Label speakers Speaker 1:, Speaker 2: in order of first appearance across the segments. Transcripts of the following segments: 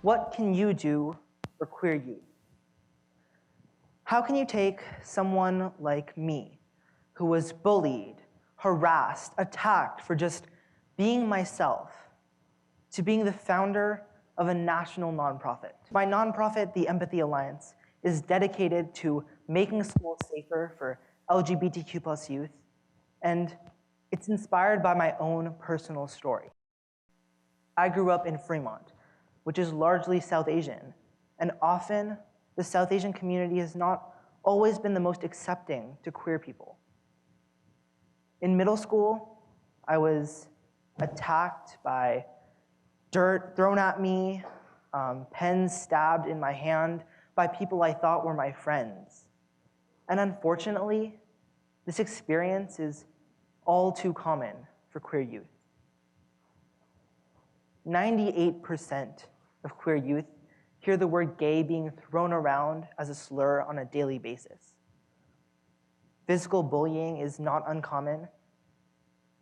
Speaker 1: What can you do for queer youth? How can you take someone like me, who was bullied, harassed, attacked for just being myself, to being the founder of a national nonprofit? My nonprofit, the Empathy Alliance, is dedicated to making schools safer for LGBTQ+ youth, and it's inspired by my own personal story. I grew up in Fremont, which is largely South Asian, and often the South Asian community has not always been the most accepting to queer people. In middle school, I was attacked by dirt thrown at me, pens stabbed in my hand by people I thought were my friends. And unfortunately, this experience is all too common for queer youth. 98% of queer youth hear the word gay being thrown around as a slur on a daily basis. Physical bullying is not uncommon,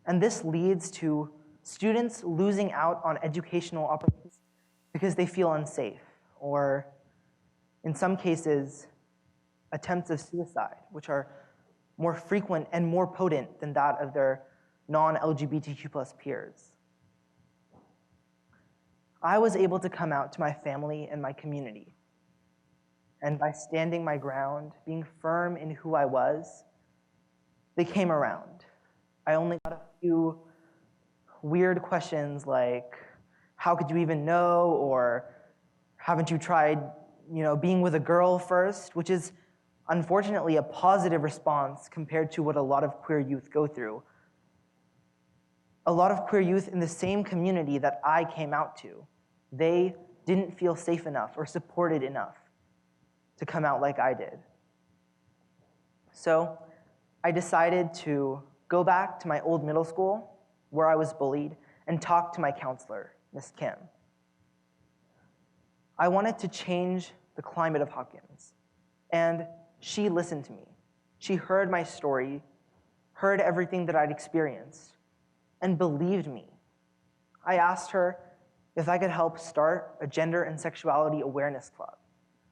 Speaker 1: and this leads to students losing out on educational opportunities because they feel unsafe, or in some cases, attempts of suicide, which are more frequent and more potent than that of their non-LGBTQ+ peers. I was able to come out to my family and my community. And by standing my ground, being firm in who I was, they came around. I only got a few weird questions like, how could you even know? Or haven't you tried, being with a girl first? Which is unfortunately a positive response compared to what a lot of queer youth go through. A lot of queer youth in the same community that I came out to, they didn't feel safe enough or supported enough to come out like I did. So I decided to go back to my old middle school where I was bullied and talk to my counselor, Miss Kim. I wanted to change the climate of Hawkins, and she listened to me. She heard my story, heard everything that I'd experienced, and believed me. I asked her if I could help start a gender and sexuality awareness club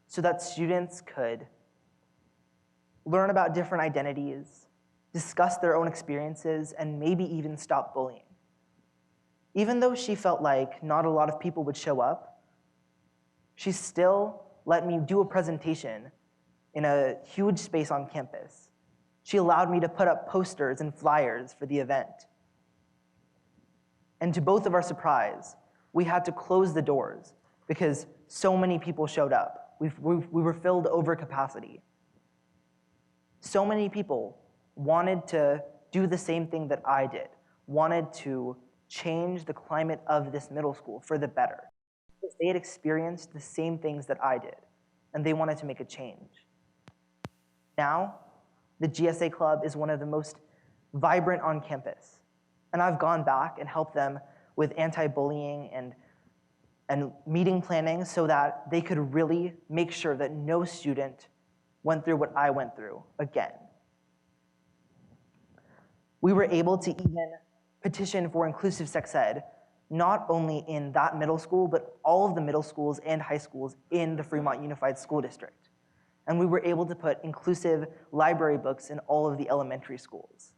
Speaker 1: so that students could learn about different identities, discuss their own experiences, and maybe even stop bullying. Even though she felt like not a lot of people would show up, she still let me do a presentation in a huge space on campus. She allowed me to put up posters and flyers for the event. And to both of our surprise, we had to close the doors because so many people showed up. We were filled over capacity. So many people wanted to do the same thing that I did, wanted to change the climate of this middle school for the better. Because they had experienced the same things that I did, and they wanted to make a change. Now, the GSA Club is one of the most vibrant on campus, and I've gone back and helped them with anti-bullying and meeting planning so that they could really make sure that no student went through what I went through again. We were able to even petition for inclusive sex ed, not only in that middle school, but all of the middle schools and high schools in the Fremont Unified School District. And we were able to put inclusive library books in all of the elementary schools.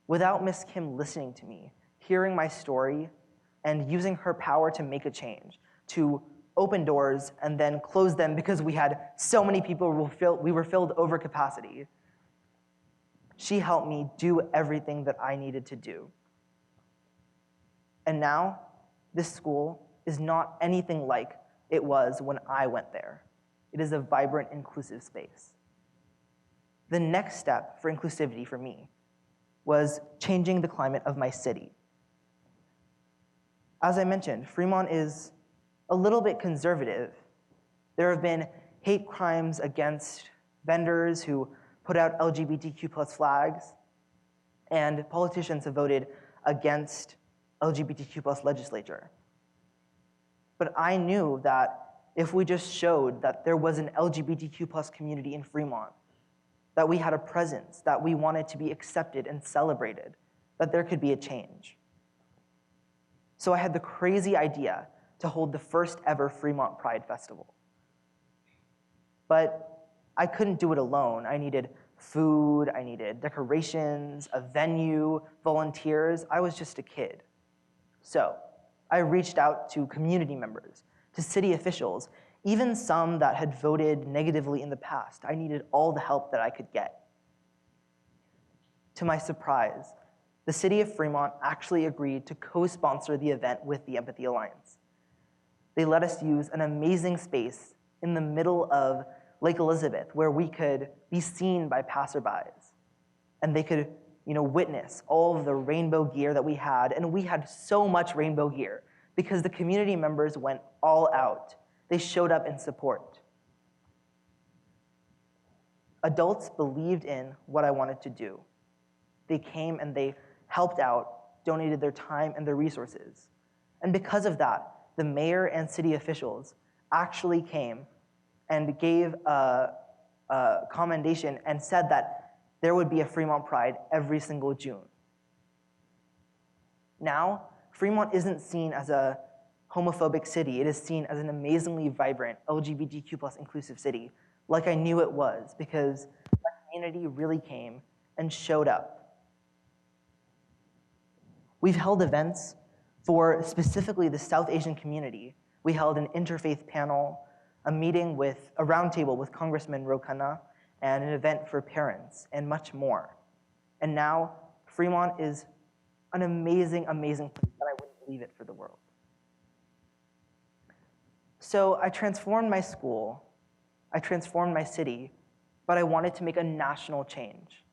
Speaker 1: Without Miss Kim listening to me, hearing my story, and using her power to make a change, to open doors and then close them because we had so many people, we were filled over capacity, she helped me do everything that I needed to do. And now, this school is not anything like it was when I went there. It is a vibrant, inclusive space. The next step for inclusivity for me was changing the climate of my city. As I mentioned, Fremont is a little bit conservative. There have been hate crimes against vendors who put out LGBTQ+ flags, and politicians have voted against LGBTQ+ legislature. But I knew that if we just showed that there was an LGBTQ+ community in Fremont, that we had a presence, that we wanted to be accepted and celebrated, that there could be a change. So I had the crazy idea to hold the first ever Fremont Pride Festival. But I couldn't do it alone. I needed food, I needed decorations, a venue, volunteers. I was just a kid. So I reached out to community members, to city officials, even some that had voted negatively in the past. I needed all the help that I could get. To my surprise, the city of Fremont actually agreed to co-sponsor the event with the Empathy Alliance. They let us use an amazing space in the middle of Lake Elizabeth where we could be seen by passerbys. And they could witness all of the rainbow gear that we had. And we had so much rainbow gear because the community members went all out. They showed up in support. Adults believed in what I wanted to do. They came and they helped out, donated their time and their resources. And because of that, the mayor and city officials actually came and gave a commendation and said that there would be a Fremont Pride every single June. Now, Fremont isn't seen as a homophobic city. It is seen as an amazingly vibrant LGBTQ+ inclusive city, like I knew it was, because my community really came and showed up. We've held events for specifically the South Asian community. We held an interfaith panel, a meeting with a roundtable with Congressman Ro Khanna, and an event for parents, and much more. And now, Fremont is an amazing, amazing place that I wouldn't leave it for the world. So I transformed my school, I transformed my city, but I wanted to make a national change.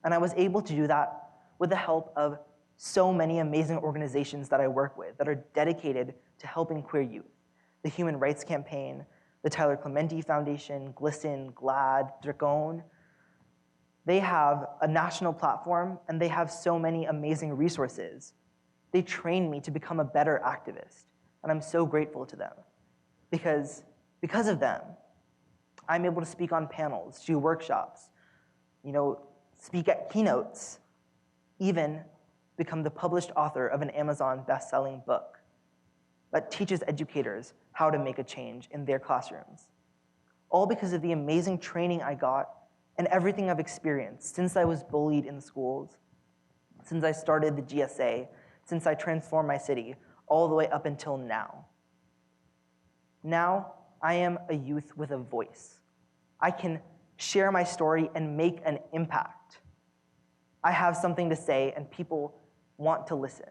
Speaker 1: And I was able to do that with the help of so many amazing organizations that I work with that are dedicated to helping queer youth. The Human Rights Campaign, the Tyler Clementi Foundation, GLSEN, GLAAD, Dracone. They have a national platform and they have so many amazing resources. They trained me to become a better activist, and I'm so grateful to them. Because of them, I'm able to speak on panels, do workshops, speak at keynotes, even become the published author of an Amazon best-selling book that teaches educators how to make a change in their classrooms. All because of the amazing training I got and everything I've experienced since I was bullied in schools, since I started the GSA, since I transformed my city, all the way up until now. Now, I am a youth with a voice. I can share my story and make an impact. I have something to say and people want to listen.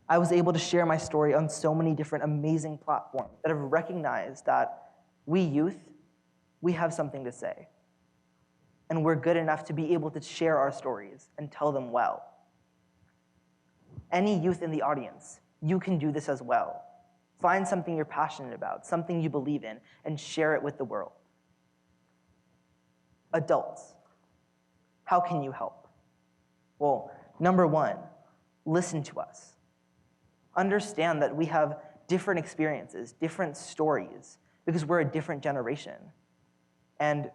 Speaker 1: I was able to share my story on so many different amazing platforms that have recognized that we youth, we have something to say. And we're good enough to be able to share our stories and tell them well. Any youth in the audience, you can do this as well. Find something you're passionate about, something you believe in, and share it with the world. Adults, how can you help? Well, number one, listen to us. Understand that we have different experiences, different stories, because we're a different generation, and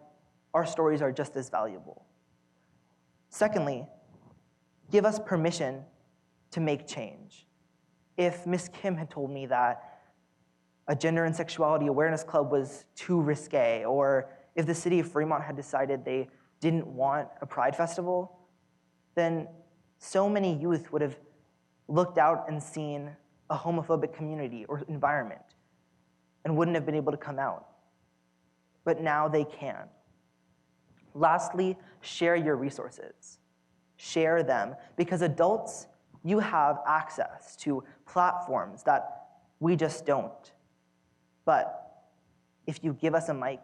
Speaker 1: our stories are just as valuable. Secondly, give us permission to make change. If Miss Kim had told me that a gender and sexuality awareness club was too risque, or if the city of Fremont had decided they didn't want a pride festival, then so many youth would have looked out and seen a homophobic community or environment and wouldn't have been able to come out. But now they can. Lastly, share your resources. Share them, because adults, you have access to platforms that we just don't. But if you give us a mic,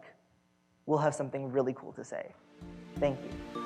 Speaker 1: we'll have something really cool to say. Thank you.